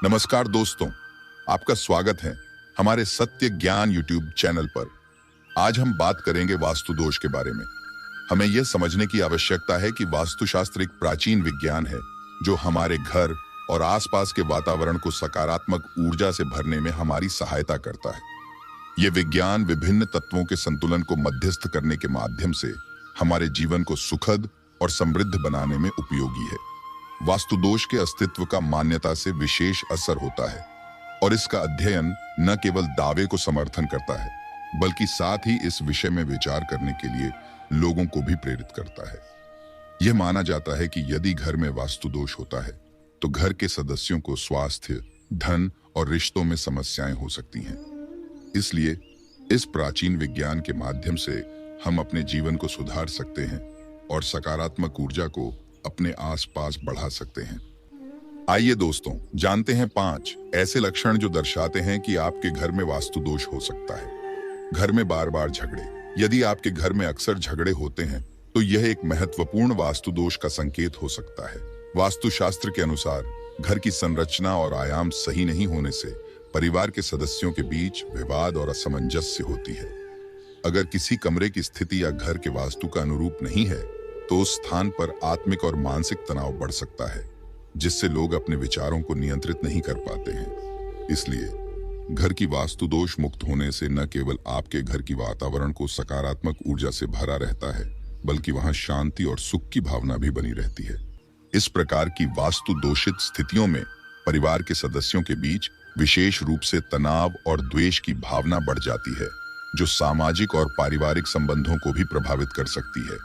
नमस्कार दोस्तों, आपका स्वागत है हमारे सत्य ज्ञान यूट्यूब चैनल पर। आज हम बात करेंगे वास्तु दोष के बारे में। हमें यह समझने की आवश्यकता है कि वास्तुशास्त्र एक प्राचीन विज्ञान है जो हमारे घर और आसपास के वातावरण को सकारात्मक ऊर्जा से भरने में हमारी सहायता करता है। यह विज्ञान विभिन्न तत्वों के संतुलन को मध्यस्थ करने के माध्यम से हमारे जीवन को सुखद और समृद्ध बनाने में उपयोगी है। वास्तु दोष के अस्तित्व का मान्यता से विशेष असर होता है और इसका अध्ययन न केवल दावे को समर्थन करता है बल्कि साथ ही इस विषय में विचार करने के लिए लोगों को भी प्रेरित करता है। यह माना जाता है कि यदि घर में वास्तु दोष होता है तो घर के सदस्यों को स्वास्थ्य, धन और रिश्तों में समस्याएं हो सकती हैं। इसलिए इस प्राचीन विज्ञान के माध्यम से हम अपने जीवन को सुधार सकते हैं और सकारात्मक ऊर्जा को अपने आसपास बढ़ा सकते हैं। आइए दोस्तों, जानते हैं 5 ऐसे लक्षण जो दर्शाते हैं कि आपके घर में वास्तु दोष हो सकता है। घर में बार बार झगड़े। यदि आपके घर में अक्सर झगड़े होते हैं तो यह एक महत्वपूर्ण वास्तु दोष का संकेत हो सकता है। वास्तुशास्त्र के अनुसार घर की संरचना और आयाम सही नहीं होने से परिवार के सदस्यों के बीच विवाद और असमंजस्य होती है। अगर किसी कमरे की स्थिति या घर के वास्तु का अनुरूप नहीं है तो उस स्थान पर आत्मिक और मानसिक तनाव बढ़ सकता है, जिससे लोग अपने विचारों को नियंत्रित नहीं कर पाते हैं। इसलिए घर की वास्तु दोष मुक्त होने से न केवल आपके घर की वातावरण को सकारात्मक ऊर्जा से भरा रहता है, बल्कि वहां शांति और सुख की भावना भी बनी रहती है। इस प्रकार की वास्तु दोषित स्थितियों में परिवार के सदस्यों के बीच विशेष रूप से तनाव और द्वेष की भावना बढ़ जाती है, जो सामाजिक और पारिवारिक संबंधों को भी प्रभावित कर सकती है।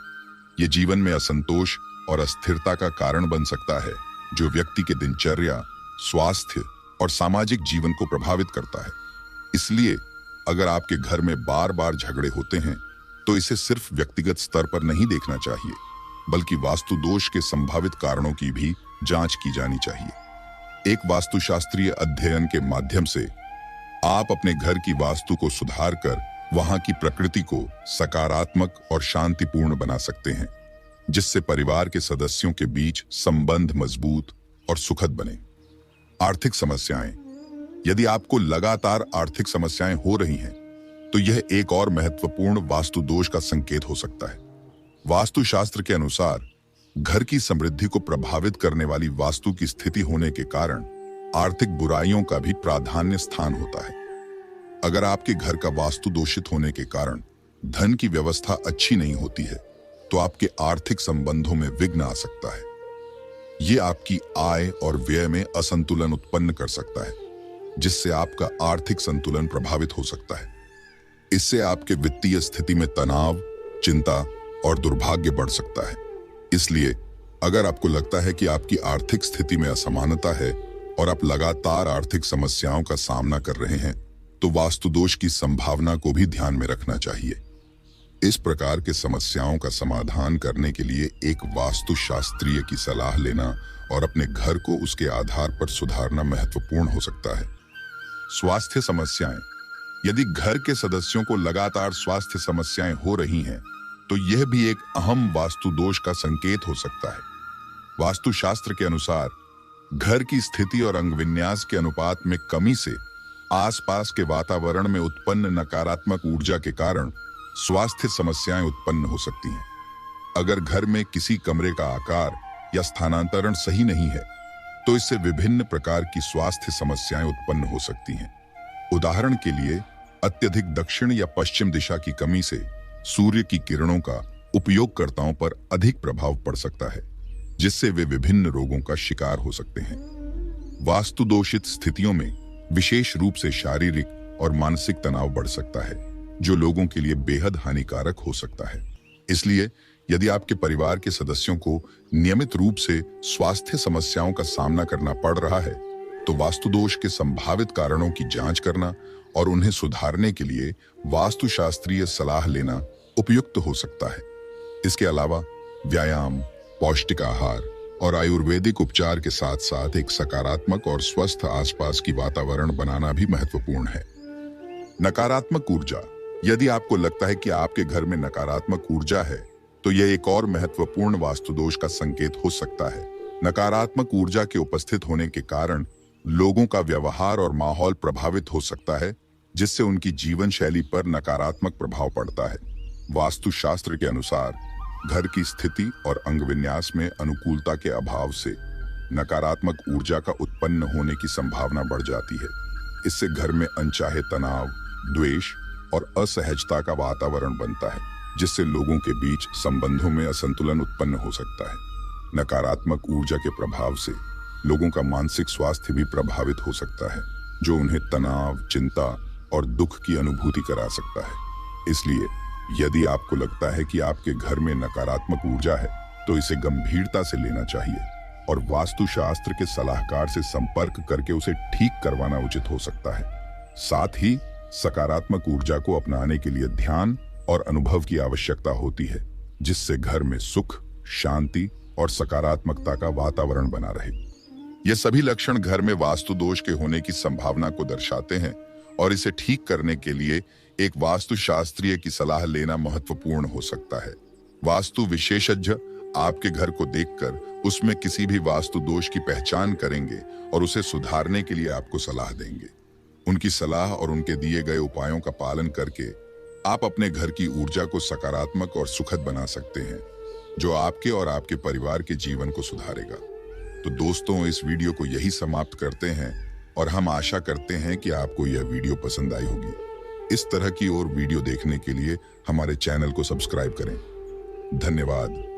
ये जीवन में असंतोष और अस्थिरता का कारण बन सकता है, जो व्यक्ति के दिनचर्या, स्वास्थ्य और सामाजिक जीवन को प्रभावित करता है। इसलिए अगर आपके घर में बार बार झगड़े होते हैं तो इसे सिर्फ व्यक्तिगत स्तर पर नहीं देखना चाहिए, बल्कि वास्तु दोष के संभावित कारणों की भी जांच की जानी चाहिए। एक वास्तुशास्त्रीय अध्ययन के माध्यम से आप अपने घर की वास्तु को सुधार कर वहां की प्रकृति को सकारात्मक और शांतिपूर्ण बना सकते हैं, जिससे परिवार के सदस्यों के बीच संबंध मजबूत और सुखद बने। आर्थिक समस्याएं। यदि आपको लगातार आर्थिक समस्याएं हो रही हैं, तो यह एक और महत्वपूर्ण वास्तु दोष का संकेत हो सकता है। वास्तुशास्त्र के अनुसार घर की समृद्धि को प्रभावित करने वाली वास्तु की स्थिति होने के कारण आर्थिक बुराइयों का भी प्राधान्य स्थान होता है। अगर आपके घर का वास्तु दोषित होने के कारण धन की व्यवस्था अच्छी नहीं होती है तो आपके आर्थिक संबंधों में विघ्न आ सकता है। ये आपकी आय और व्यय में असंतुलन उत्पन्न कर सकता है, जिससे आपका आर्थिक संतुलन प्रभावित हो सकता है। इससे आपके वित्तीय स्थिति में तनाव, चिंता और दुर्भाग्य बढ़ सकता है। इसलिए अगर आपको लगता है कि आपकी आर्थिक स्थिति में असमानता है और आप लगातार आर्थिक समस्याओं का सामना कर रहे हैं, तो वास्तु दोष की संभावना को भी ध्यान में रखना चाहिए। इस प्रकार के समस्याओं का समाधान करने के लिए एक वास्तुशास्त्रीय की सलाह लेना और अपने घर को उसके आधार पर सुधारना महत्वपूर्ण हो सकता है। स्वास्थ्य समस्याएं। यदि घर के सदस्यों को लगातार स्वास्थ्य समस्याएं हो रही हैं, तो यह भी एक अहम वास्तु दोष का संकेत हो सकता है। वास्तुशास्त्र के अनुसार घर की स्थिति और अंग विन्यास के अनुपात में कमी से आसपास के वातावरण में उत्पन्न नकारात्मक ऊर्जा के कारण स्वास्थ्य समस्याएं उत्पन्न हो सकती हैं। अगर घर में किसी कमरे का आकार या स्थानांतरण सही नहीं है तो इससे विभिन्न प्रकार की स्वास्थ्य समस्याएं उत्पन्न हो सकती हैं। उदाहरण के लिए, अत्यधिक दक्षिण या पश्चिम दिशा की कमी से सूर्य की किरणों का उपयोगकर्ताओं पर अधिक प्रभाव पड़ सकता है, जिससे वे विभिन्न रोगों का शिकार हो सकते हैं। वास्तु दोषित स्थितियों में विशेष रूप से शारीरिक और मानसिक तनाव बढ़ सकता है, जो लोगों के लिए बेहद हानिकारक हो सकता है। इसलिए यदि आपके परिवार के सदस्यों को नियमित रूप से स्वास्थ्य समस्याओं का सामना करना पड़ रहा है, तो वास्तु दोष के संभावित कारणों की जांच करना और उन्हें सुधारने के लिए वास्तुशास्त्रीय सलाह लेना उपयुक्त हो सकता है। इसके अलावा व्यायाम, पौष्टिक आहार और आयुर्वेदिक उपचार के साथ साथ एक सकारात्मक और स्वस्थ आसपास की वातावरण बनाना भी महत्वपूर्ण है। नकारात्मक ऊर्जा। यदि आपको लगता है कि आपके घर में नकारात्मक ऊर्जा है, तो यह एक और महत्वपूर्ण वास्तु दोष का संकेत हो सकता है। नकारात्मक ऊर्जा के उपस्थित होने के कारण लोगों का व्यवहार और माहौल प्रभावित हो सकता है, जिससे उनकी जीवन शैली पर नकारात्मक प्रभाव पड़ता है। वास्तुशास्त्र के अनुसार घर की स्थिति और अंग विन्यास में अनुकूलता के अभाव से नकारात्मक ऊर्जा का उत्पन्न होने की संभावना बढ़ जाती है। इससे घर में अनचाहे तनाव, द्वेष और असहजता का वातावरण बनता है, जिससे लोगों के बीच संबंधों में असंतुलन उत्पन्न हो सकता है। नकारात्मक ऊर्जा के प्रभाव से लोगों का मानसिक स्वास्थ्य भी प्रभावित हो सकता है, जो उन्हें तनाव, चिंता और दुख की अनुभूति करा सकता है। इसलिए यदि आपको लगता है कि आपके घर में नकारात्मक ऊर्जा है, तो इसे गंभीरता से लेना चाहिए और वास्तुशास्त्र के सलाहकार से संपर्क करके उसे ठीक करवाना उचित हो सकता है। साथ ही सकारात्मक ऊर्जा को अपनाने के लिए ध्यान और अनुभव की आवश्यकता होती है, जिससे घर में सुख, शांति और सकारात्मकता का वातावरण बना रहे। ये सभी लक्षण घर में वास्तु दोष के होने की संभावना को दर्शाते हैं और इसे ठीक करने के लिए एक वास्तुशास्त्रीय की सलाह लेना महत्वपूर्ण हो सकता है। वास्तु विशेषज्ञ आपके घर को देखकर उसमें किसी भी वास्तु दोष की पहचान करेंगे और उसे सुधारने के लिए आपको सलाह देंगे। उनकी सलाह और उनके दिए गए उपायों का पालन करके आप अपने घर की ऊर्जा को सकारात्मक और सुखद बना सकते हैं, जो आपके और आपके परिवार के जीवन को सुधारेगा। तो दोस्तों, इस वीडियो को यही समाप्त करते हैं और हम आशा करते हैं कि आपको यह वीडियो पसंद आई होगी। इस तरह की और वीडियो देखने के लिए हमारे चैनल को सब्सक्राइब करें। धन्यवाद।